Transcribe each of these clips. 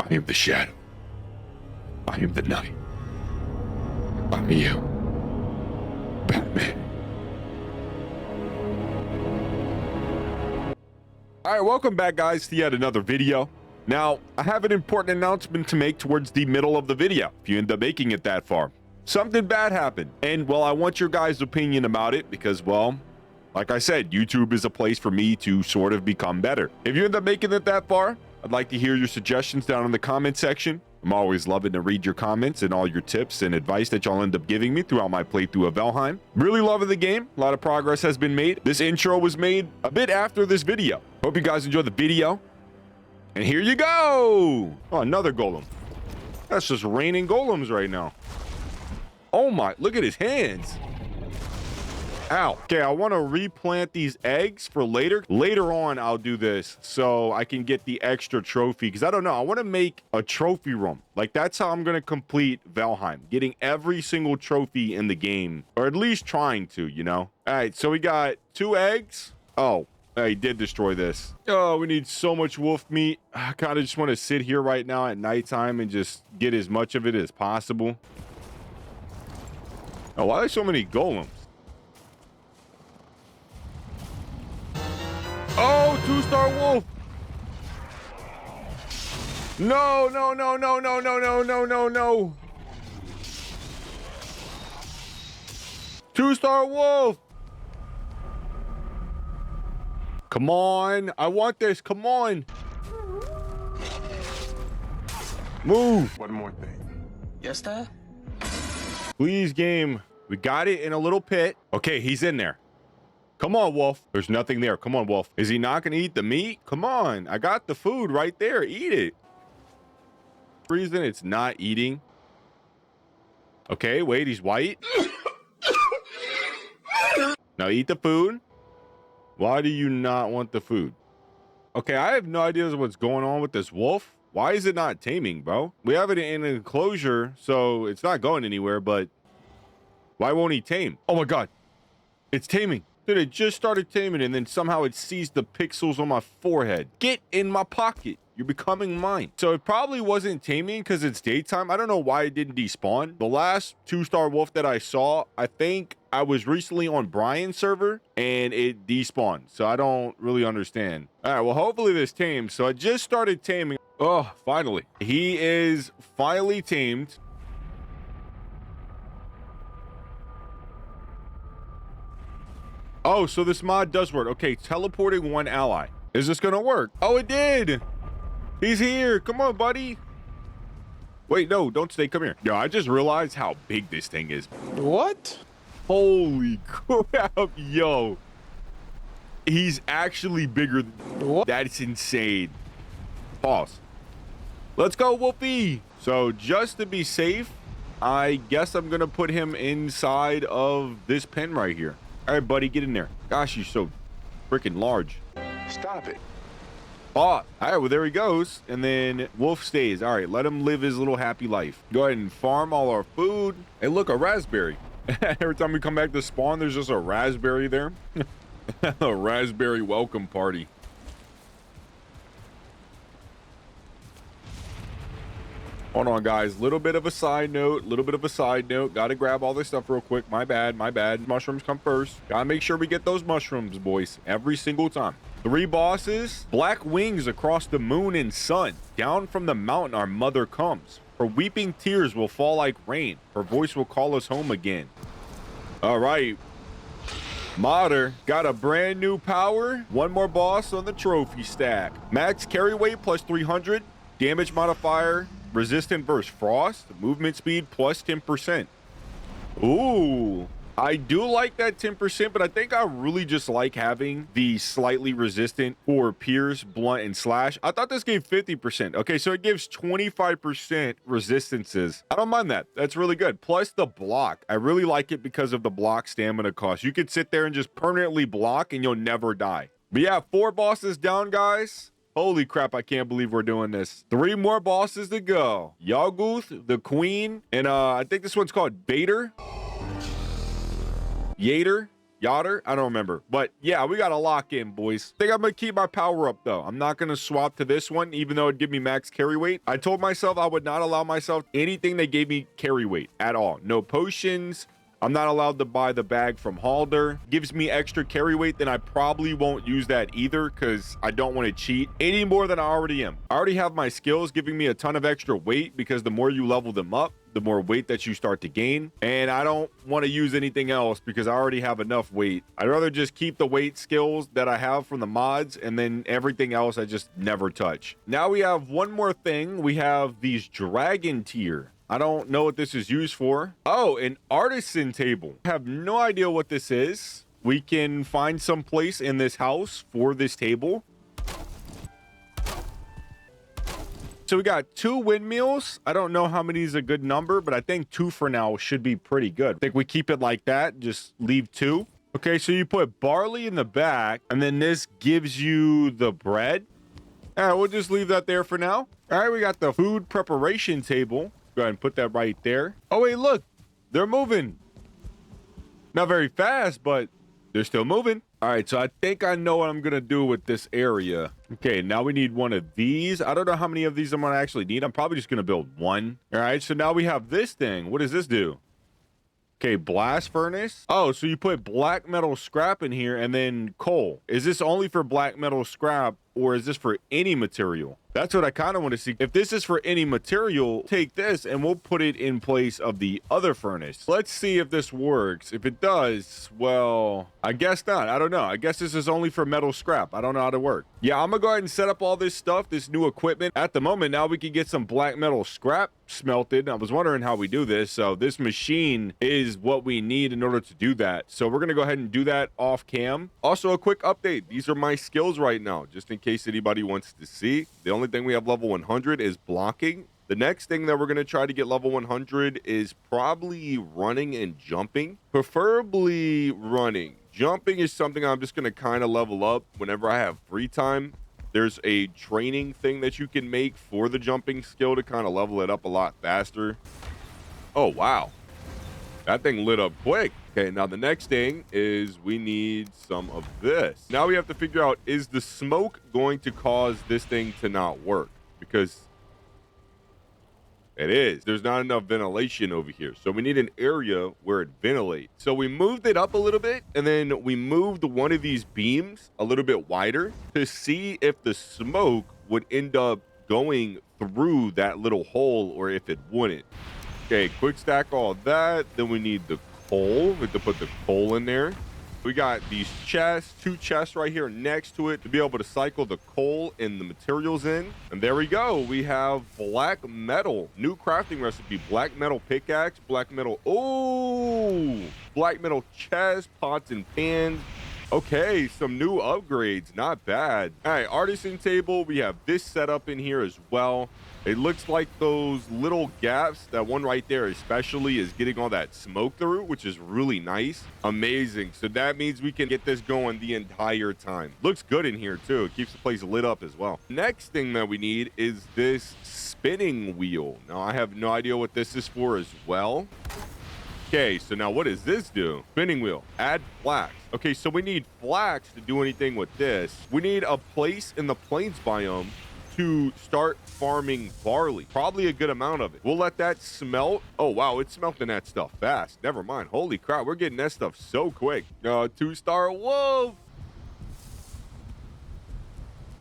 I am the shadow. I am the night. I am Batman. All right, welcome back, guys, to yet another video. Now, I have an important announcement to make towards the middle of the video, if you end up making it that far. Something bad happened, and, well, I want your guys' opinion about it because, well, like I said, YouTube is a place for me to sort of become better. If you end up making it that far, I'd like to hear your suggestions down in the comment section. I'm always loving to read your comments and all your tips and advice that y'all end up giving me throughout my playthrough of Valheim. Really loving the game. A lot of progress has been made. This intro was made a bit after this video. Hope you guys enjoyed the video. And here you go. Oh, another golem. That's just raining golems right now. Oh my, look at his hands. Ow. Okay, I want to replant these eggs for later. Later on, I'll do this so I can get the extra trophy. Because I don't know, I want to make a trophy room. Like, that's how I'm going to complete Valheim. Getting every single trophy in the game. Or at least trying to, you know? All right, so we got 2 eggs. Oh, I did destroy this. Oh, we need so much wolf meat. I kind of just want to sit here right now at nighttime and just get as much of it as possible. Oh, why are there so many golems? Oh, 2-star wolf. No, no, no, no, no, no, no, no, no, no. 2-star wolf. Come on. I want this. Come on. Move. One more thing. Yes, Dad? Please, game. We got it in a little pit. Okay, he's in there. Come on, wolf. There's nothing there. Come on, wolf. Is he not going to eat the meat? Come on. I got the food right there. Eat it. For some reason it's not eating. Okay, wait. He's white. Now eat the food. Why do you not want the food? Okay, I have no idea what's going on with this wolf. Why is it not taming, bro? We have it in an enclosure, so it's not going anywhere, but why won't he tame? Oh my God. It's taming. Dude, it just started taming and then somehow it sees the pixels on my forehead. Get in my pocket. You're becoming mine. So it probably wasn't taming because it's daytime. I don't know why it didn't despawn. The last 2-star wolf that I saw, I think I was recently on Brian's server and it despawned. So I don't really understand. All right, well, hopefully this tames. So I just started taming. Oh, finally. He is finally tamed. Oh, so this mod does work. Okay, teleporting one ally. Is this gonna work? Oh, it did. He's here. Come on, buddy. Wait, no, don't stay. Come here. Yo, I just realized how big this thing is. What? Holy crap, yo. He's actually bigger. What? That's insane. Pause. Let's go, Wolfie. So just to be safe, I guess I'm gonna put him inside of this pen right here. All right, buddy, get in there. Gosh, you're so freaking large. Stop it. Oh, all right, well, there he goes. And then Wolf stays. All right, let him live his little happy life. Go ahead and farm all our food. Hey, look, a raspberry. Every time we come back to spawn, there's just a raspberry there. A raspberry welcome party. Hold on, guys. Little bit of a side note. Gotta grab all this stuff real quick. My bad. Mushrooms come first. Gotta make sure we get those mushrooms, boys, every single time. 3 bosses. Black wings across the moon and sun. Down from the mountain our mother comes. Her weeping tears will fall like rain. Her voice will call us home again. All right. Modder got a brand new power. 1 more boss on the trophy stack. Max carry weight plus 300. Damage modifier. Resistant versus frost. Movement speed plus 10%. Ooh. I do like that 10%, but I think I really just like having the slightly resistant for pierce, blunt, and slash. I thought this gave 50%. Okay, so it gives 25% resistances. I don't mind that. That's really good. Plus the block. I really like it because of the block stamina cost. You could sit there and just permanently block and you'll never die. But yeah, 4 bosses down, guys. Holy crap, I can't believe we're doing this. 3 more bosses to go. Yawguth, the Queen, and I think this one's called Bader. Yater. Yotter? I don't remember. But yeah, we got to lock in, boys. I think I'm going to keep my power up, though. I'm not going to swap to this one, even though it'd give me max carry weight. I told myself I would not allow myself anything that gave me carry weight at all. No potions. I'm not allowed to buy the bag from Halder. Gives me extra carry weight, then I probably won't use that either because I don't want to cheat any more than I already am. I already have my skills giving me a ton of extra weight because the more you level them up, the more weight that you start to gain. And I don't want to use anything else because I already have enough weight. I'd rather just keep the weight skills that I have from the mods and then everything else I just never touch. Now we have one more thing. We have these dragon tier. I don't know what this is used for. Oh, an artisan table. I have no idea what this is. We can find some place in this house for this table. So we got 2 windmills. I don't know how many is a good number, but I think 2 for now should be pretty good. I think we keep it like that. Just leave 2. Okay, so you put barley in the back, and then this gives you the bread. All right, we'll just leave that there for now. All right, we got the food preparation table. Go ahead and put that right there. Oh, wait, look. They're moving. Not very fast, but they're still moving. All right, so I think I know what I'm going to do with this area. Okay, now we need one of these. I don't know how many of these I'm going to actually need. I'm probably just going to build one. All right, so now we have this thing. What does this do? Okay, blast furnace. Oh, so you put black metal scrap in here and then coal. Is this only for black metal scrap or is this for any material? That's what I kind of want to see. If this is for any material, take this and we'll put it in place of the other furnace. Let's see if this works. If it does, well, I guess not. I don't know. I guess this is only for metal scrap. I don't know how to work. Yeah, I'm gonna go ahead and set up all this stuff, this new equipment. At the moment, now we can get some black metal scrap smelted. I was wondering how we do this. So this machine is what we need in order to do that. So we're gonna go ahead and do that off cam. Also, a quick update. These are my skills right now, just in case anybody wants to see. The only thing we have level 100 is blocking. The next thing that we're going to try to get level 100 is probably running and jumping, preferably running. Jumping is something I'm just going to kind of level up whenever I have free time. There's a training thing that you can make for the jumping skill to kind of level it up a lot faster. Oh, wow. That thing lit up quick. Okay, now the next thing is we need some of this. Now we have to figure out, is the smoke going to cause this thing to not work? Because it is. There's not enough ventilation over here. So we need an area where it ventilates. So we moved it up a little bit, and then we moved one of these beams a little bit wider to see if the smoke would end up going through that little hole or if it wouldn't. Okay, quick stack all that. Then we need the coal. We have to put the coal in there. We got these chests, 2 chests right here next to it to be able to cycle the coal and the materials in. And there we go. We have black metal, new crafting recipe, black metal pickaxe, black metal, oh, black metal chest, pots and pans. Okay, some new upgrades, not bad. All right, artisan table. We have this set up in here as well. It looks like those little gaps, that one right there especially, is getting all that smoke through, which is really nice. Amazing. So that means we can get this going the entire time. Looks good in here too. It keeps the place lit up as well. Next thing that we need is this spinning wheel. Now I have no idea what this is for as well. Okay, so now what does this do? Spinning wheel, add flax. Okay, so we need flax to do anything with this. We need a place in the plains biome to start farming barley. Probably a good amount of it. We'll let that smelt. Oh, wow, it's smelting that stuff fast. Never mind. Holy crap, we're getting that stuff so quick. 2-star wolf.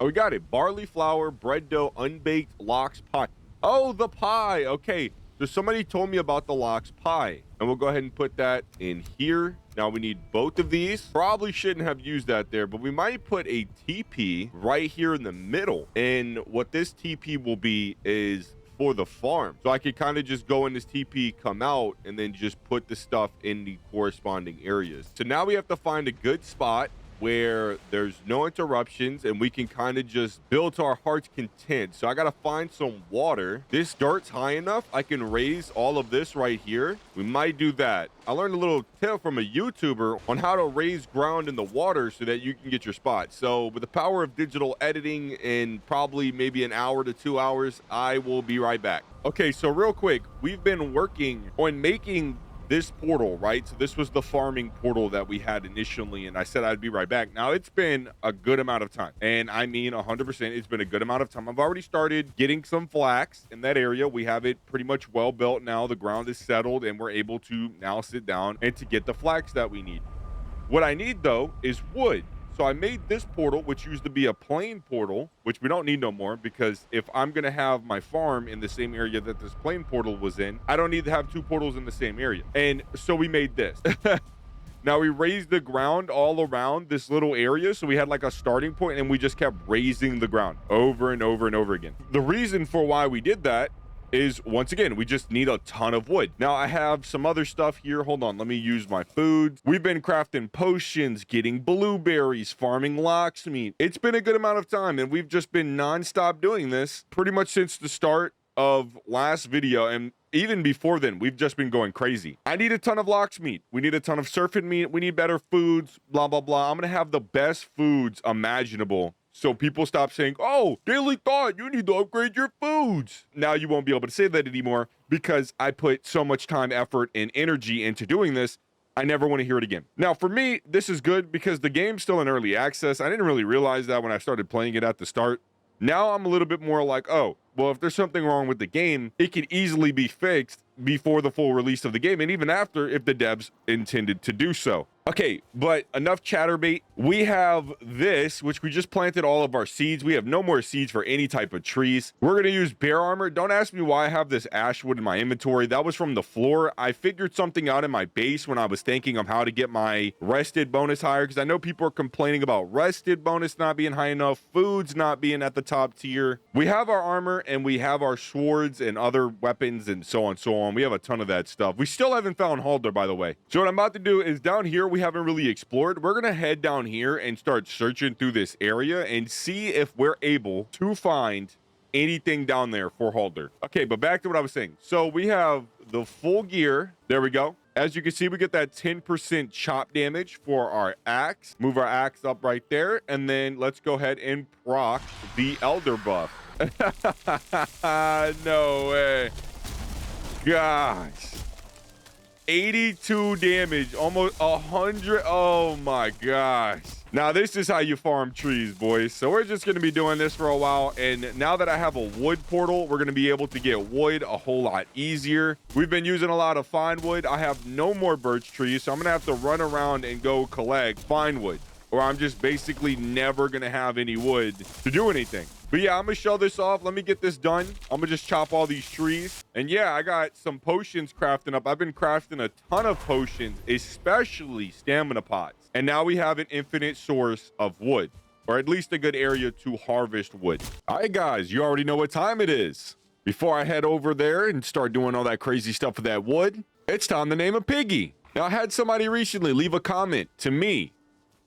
Oh, we got it. Barley flour, bread dough, unbaked lox pie. Oh, the pie. Okay. So somebody told me about the lox pie, and we'll go ahead and put that in here. Now we need both of these. Probably shouldn't have used that there, but we might put a TP right here in the middle. And what this TP will be is for the farm. So I could kind of just go in this TP, come out, and then just put the stuff in the corresponding areas. So now we have to find a good spot where there's no interruptions and we can kind of just build to our heart's content. So I got to find some water. This dirt's high enough. I can raise all of this right here. We might do that. I learned a little tip from a YouTuber on how to raise ground in the water so that you can get your spot. So with the power of digital editing in probably maybe an hour to 2 hours, I will be right back. Okay, so real quick, we've been working on making this portal, right? So this was the farming portal that we had initially, and I said I'd be right back. Now it's been a good amount of time, and I mean 100%. It's been a good amount of time. I've already started getting some flax in that area. We have it pretty much well built now. The ground is settled, and we're able to now sit down and to get the flax that we need. What I need though is wood. So I made this portal, which used to be a plain portal, which we don't need no more, because if I'm going to have my farm in the same area that this plain portal was in, I don't need to have two portals in the same area. And so we made this. Now we raised the ground all around this little area. So we had like a starting point, and we just kept raising the ground over and over and over again. The reason for why we did that is, once again, we just need a ton of wood. Now I have some other stuff here. Hold on, let me use my food. We've been crafting potions, getting blueberries, farming locksmeat. It's been a good amount of time, and we've just been nonstop doing this pretty much since the start of last video. And even before then, we've just been going crazy. I need a ton of locksmeat. We need a ton of serpent meat. We need better foods, blah, blah, blah. I'm gonna have the best foods imaginable, so people stop saying, oh, Daily Thought, you need to upgrade your foods. Now you won't be able to say that anymore, because I put so much time, effort, and energy into doing this. I never want to hear it again. Now, for me, this is good because the game's still in early access. I didn't really realize that when I started playing it at the start. Now I'm a little bit more like, oh, well, if there's something wrong with the game, it could easily be fixed before the full release of the game, and even after, if the devs intended to do so. Okay, but enough chatterbait. We have this, which we just planted all of our seeds. We have no more seeds for any type of trees. We're going to use bear armor. Don't ask me why I have this ash wood in my inventory. That was from the floor. I figured something out in my base when I was thinking of how to get my rested bonus higher, because I know people are complaining about rested bonus not being high enough, foods not being at the top tier. We have our armor, and we have our swords and other weapons and so on and so on. We have a ton of that stuff. We still haven't found Halder, by the way. So what I'm about to do is, down here we haven't really explored. We're gonna head down here and start searching through this area and see if we're able to find anything down there for Halder. Okay, but back to what I was saying. So we have the full gear. There we go. As you can see, we get that 10% chop damage for our axe. Move our axe up right there, and then let's go ahead and proc the elder buff. No way. Gosh, 82 damage, almost 100. Oh my gosh. Now this is how you farm trees, boys. So we're just going to be doing this for a while, and now that I have a wood portal, we're going to be able to get wood a whole lot easier. We've been using a lot of fine wood. I have no more birch trees, so I'm going to have to run around and go collect fine wood, or I'm just basically never going to have any wood to do anything. But yeah, I'm gonna show this off. Let me get this done. I'm gonna just chop all these trees. And yeah, I got some potions crafting up. I've been crafting a ton of potions, especially stamina pots. And now we have an infinite source of wood, or at least a good area to harvest wood. All right, guys, you already know what time it is. Before I head over there and start doing all that crazy stuff with that wood, it's time to name a piggy. Now, I had somebody recently leave a comment to me,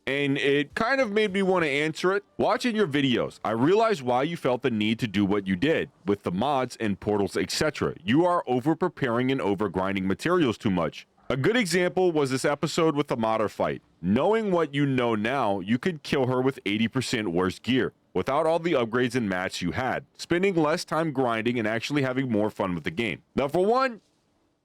and it kind of made me want to answer it. Watching your videos, I realized why you felt the need to do what you did with the mods and portals, etc. You are over preparing and over grinding materials too much. A good example was this episode with the modder fight. Knowing what you know now, you could kill her with 80% worse gear without all the upgrades and mats you had, spending less time grinding and actually having more fun with the game. Now, for one,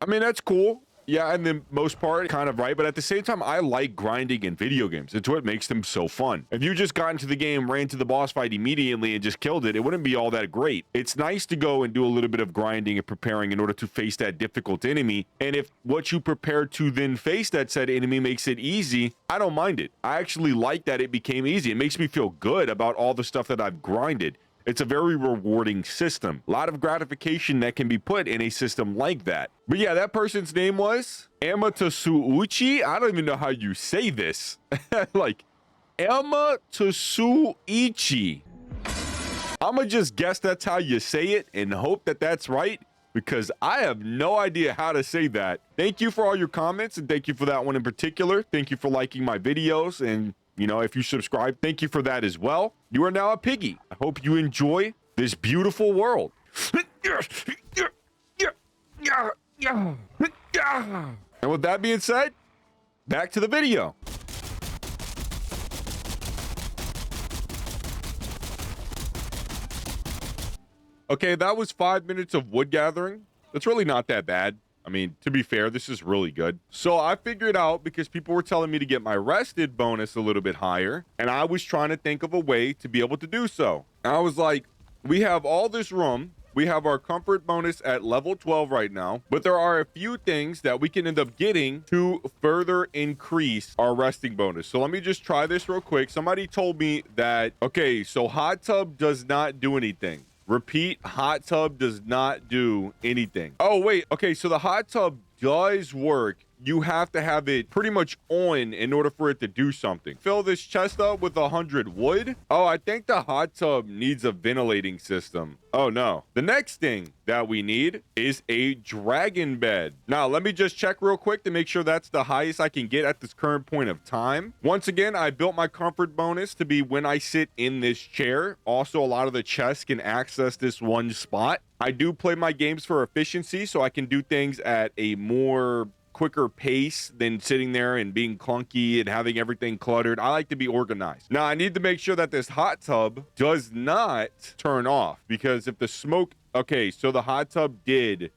I mean, that's cool. Yeah, and the most part, kind of right. But at the same time, I like grinding in video games. It's what makes them so fun. If you just got into the game, ran to the boss fight immediately and just killed it, it wouldn't be all that great. It's nice to go and do a little bit of grinding and preparing in order to face that difficult enemy. And if what you prepared to then face that said enemy makes it easy, I don't mind it. I actually like that it became easy. It makes me feel good about all the stuff that I've grinded. It's a very rewarding system. A lot of gratification that can be put in a system like that. But yeah, that person's name was Amatasuuchi. I don't even know how you say this. Like, Amatasuuchi. I'm gonna just guess that's how you say it and hope that that's right, because I have no idea how to say that. Thank you for all your comments, and thank you for that one in particular. Thank you for liking my videos, and you know, if you subscribe, thank you for that as well. You are now a piggy. I hope you enjoy this beautiful world. And with that being said, back to the video. Okay, that was 5 minutes of wood gathering. That's really not that bad. I mean, to be fair, this is really good. So I figured out, because people were telling me to get my rested bonus a little bit higher, and I was trying to think of a way to be able to do so. And I was like, we have all this room. We have our comfort bonus at level 12 right now, but there are a few things that we can end up getting to further increase our resting bonus. So let me just try this real quick. Somebody told me that, okay, so hot tub does not do anything. Repeat, hot tub does not do anything. Oh, wait. Okay, so the hot tub does work. You have to have it pretty much on in order for it to do something. Fill this chest up with 100 wood. Oh, I think the hot tub needs a ventilating system. Oh, no. The next thing that we need is a dragon bed. Now, let me just check real quick to make sure that's the highest I can get at this current point of time. Once again, I built my comfort bonus to be when I sit in this chair. Also, a lot of the chests can access this one spot. I do play my games for efficiency, so I can do things at a more quicker pace than sitting there and being clunky and having everything cluttered. I like to be organized. Now, I need to make sure that this hot tub does not turn off, because if the smoke... Okay, so the hot tub did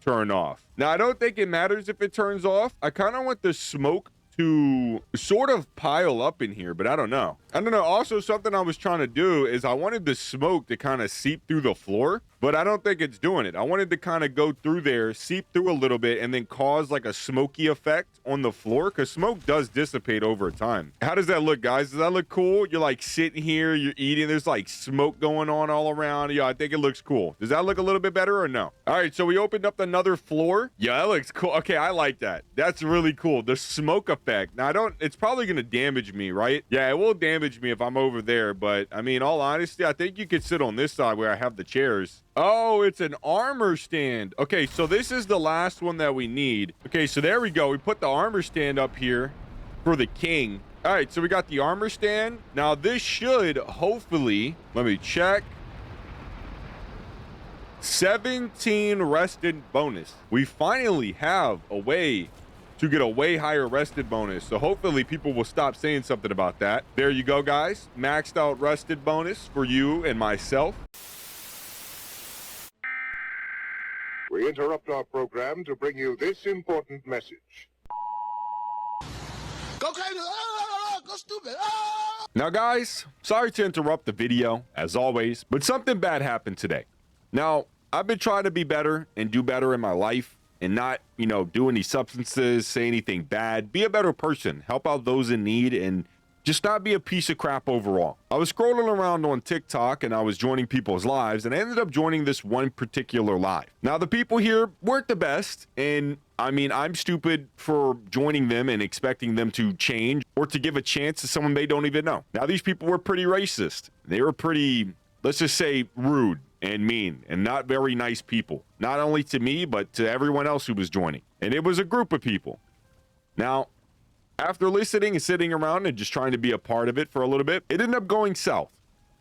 turn off. Now, I don't think it matters if it turns off. I kind of want the smoke to sort of pile up in here, but I don't know. Also, something I was trying to do is I wanted the smoke to kind of seep through the floor, but I don't think it's doing it. I wanted to kind of go through there, seep through a little bit, and then cause like a smoky effect on the floor, because smoke does dissipate over time. How does that look, guys? Does that look cool? You're like sitting here, you're eating, there's like smoke going on all around. Yeah, I think it looks cool. Does that look a little bit better or no? All right, so we opened up another floor. Yeah, that looks cool. Okay, I like that. That's really cool. The smoke effect. Now, it's probably going to damage me, right? Yeah, it will damage me if I'm over there, but I mean, all honesty, I think you could sit on this side where I have the chairs. Oh, it's an armor stand. Okay, so this is the last one that we need. Okay, so there we go. We put the armor stand up here for the king. All right, so we got the armor stand. Now, this should hopefully, let me check. 17 rested bonus. We finally have a way to get a way higher rested bonus. So hopefully people will stop saying something about that. There you go, guys. Maxed out rested bonus for you and myself. We interrupt our program to bring you this important message. Go crazy! Go stupid! Ah! Now, guys, sorry to interrupt the video, as always, but something bad happened today. Now, I've been trying to be better and do better in my life and not, do any substances, say anything bad, be a better person, help out those in need, and just not be a piece of crap overall. I was scrolling around on TikTok and I was joining people's lives, and I ended up joining this one particular live. Now, the people here weren't the best, and I mean, I'm stupid for joining them and expecting them to change or to give a chance to someone they don't even know. Now, these people were pretty racist. They were pretty, let's just say, rude and mean and not very nice people. Not only to me, but to everyone else who was joining. And it was a group of people. Now, after listening and sitting around and just trying to be a part of it for a little bit, it ended up going south.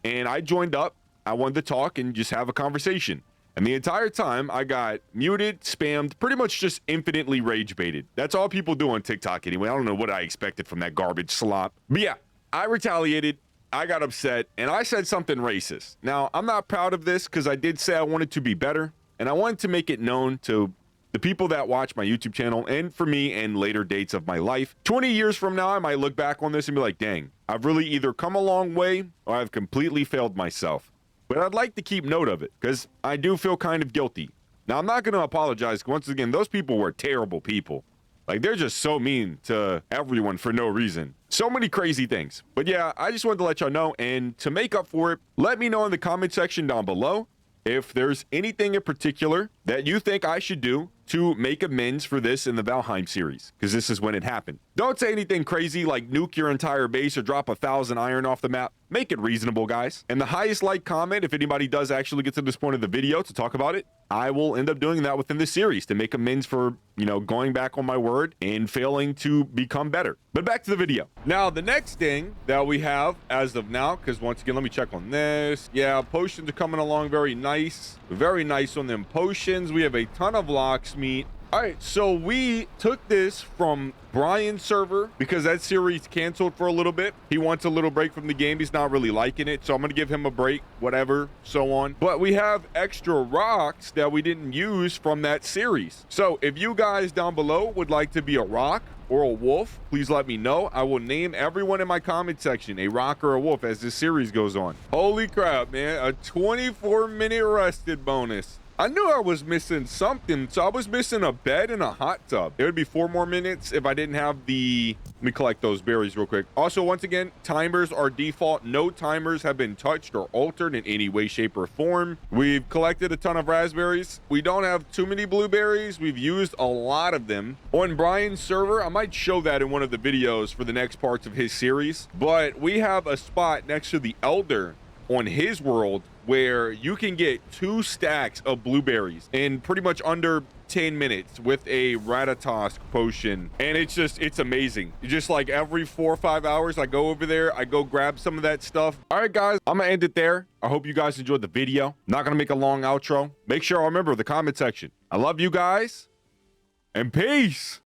And I joined up. I wanted to talk and just have a conversation. And the entire time, I got muted, spammed, pretty much just infinitely rage baited. That's all people do on TikTok anyway. I don't know what I expected from that garbage slop. But yeah, I retaliated. I got upset, and I said something racist. Now, I'm not proud of this because I did say I wanted to be better, and I wanted to make it known to the people that watch my YouTube channel and for me and later dates of my life. 20 years from now, I might look back on this and be like, dang, I've really either come a long way or I've completely failed myself. But I'd like to keep note of it because I do feel kind of guilty. Now, I'm not going to apologize. Once again, those people were terrible people. Like, they're just so mean to everyone for no reason. So many crazy things. But yeah, I just wanted to let y'all know. And to make up for it, let me know in the comment section down below if there's anything in particular that you think I should do to make amends for this in the Valheim series, because this is when it happened. Don't say anything crazy like nuke your entire base or drop 1,000 iron off the map. Make it reasonable, guys. And the highest like comment, if anybody does actually get to this point of the video to talk about it, I will end up doing that within this series to make amends for, going back on my word and failing to become better. But back to the video. Now, the next thing that we have as of now, because once again, let me check on this. Yeah, potions are coming along very nice. Very nice on them potions. We have a ton of locksmeat. All right, so we took this from Brian's server because that series canceled for a little bit. He wants a little break from the game. He's not really liking it, so I'm gonna give him a break, whatever, so on. But we have extra rocks that we didn't use from that series. So if you guys down below would like to be a rock or a wolf, please let me know. I will name everyone in my comment section a rock or a wolf as this series goes on. Holy crap, man, a 24-minute rested bonus. I knew I was missing something, so I was missing a bed and a hot tub. It would be 4 more minutes if I didn't have the... Let me collect those berries real quick. Also, once again, timers are default. No timers have been touched or altered in any way, shape, or form. We've collected a ton of raspberries. We don't have too many blueberries. We've used a lot of them. On Brian's server, I might show that in one of the videos for the next parts of his series. But we have a spot next to the Elder on his world where you can get 2 stacks of blueberries in pretty much under 10 minutes with a Ratatosk potion, and it's amazing. Just like every 4 or 5 hours I go over there, I go grab some of that stuff. All right guys, I'm gonna end it there. I hope you guys enjoyed the video. Not gonna make a long outro. Make sure I remember the comment section. I love you guys, and peace.